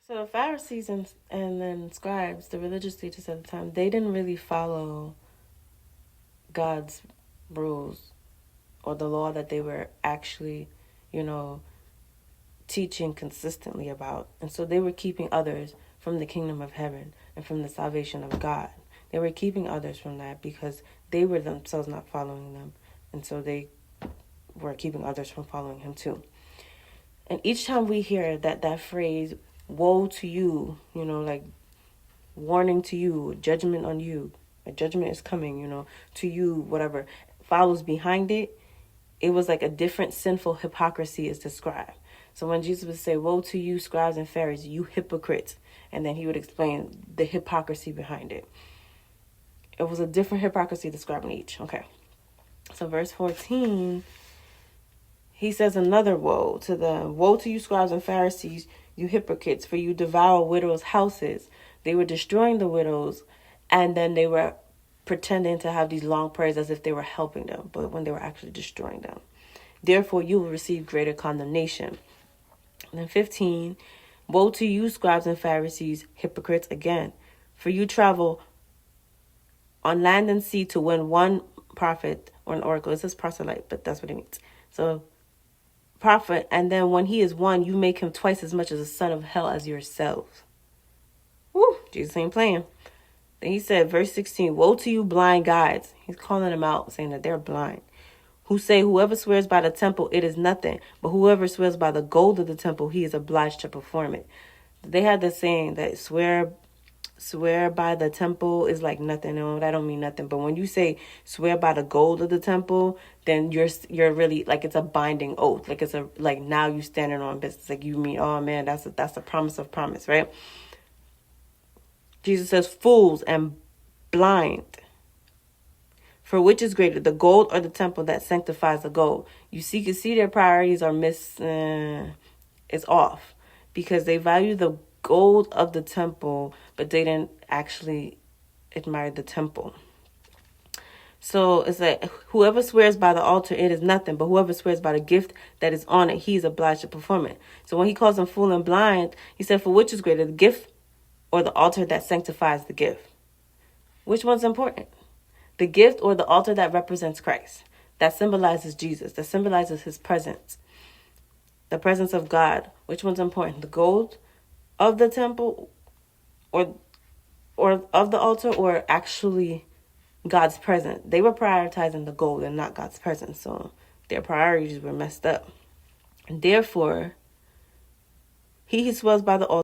So the Pharisees and then scribes, the religious leaders at the time, they didn't really follow God's rules or the law that they were actually, you know, teaching consistently about. And so they were keeping others from the kingdom of heaven and from the salvation of God. They were keeping others from that because they were themselves not following them. And so they were keeping others from following him too. And each time we hear that phrase, woe to you, like warning to you, judgment on you, a judgment is coming, to you, whatever, follows behind it, it was like a different sinful hypocrisy is described. So when Jesus would say, woe to you, scribes and Pharisees, you hypocrites, and then he would explain the hypocrisy behind it. It was a different hypocrisy describing each. Okay. So verse 14, he says another woe to you, scribes and Pharisees, you hypocrites, for you devour widows' houses. They were destroying the widows, and then they were pretending to have these long prayers as if they were helping them, but when they were actually destroying them. Therefore, you will receive greater condemnation. And then 15, woe to you, scribes and Pharisees, hypocrites again, for you travel on land and sea to win one prophet or an oracle. It says proselyte, but that's what it means. So, prophet, and then when he is won, you make him twice as much as a son of hell as yourselves. Woo, Jesus ain't playing. Then he said, verse 16, woe to you, blind guides. He's calling them out, saying that they're blind. Who say, whoever swears by the temple, it is nothing. But whoever swears by the gold of the temple, he is obliged to perform it. They had this saying that swear by the temple is like nothing. No, that don't mean nothing. But when you say swear by the gold of the temple, then you're really like it's a binding oath. Like it's like now you standing on business. Like you mean, oh man, that's a promise of promise, right? Jesus says, fools and blind. For which is greater, the gold or the temple that sanctifies the gold? You can see their priorities are is off because they value the gold of the temple, but they didn't actually admire the temple. So it's like whoever swears by the altar, it is nothing, but whoever swears by the gift that is on it, he is obliged to perform it. So when he calls them fool and blind, he said, for which is greater, the gift or the altar that sanctifies the gift? Which one's important? The gift or the altar that represents Christ, that symbolizes Jesus, that symbolizes his presence, the presence of God. Which one's important? The gold of the temple or of the altar, or actually God's presence? They were prioritizing the gold and not God's presence. So their priorities were messed up. And therefore, he who swears by the altar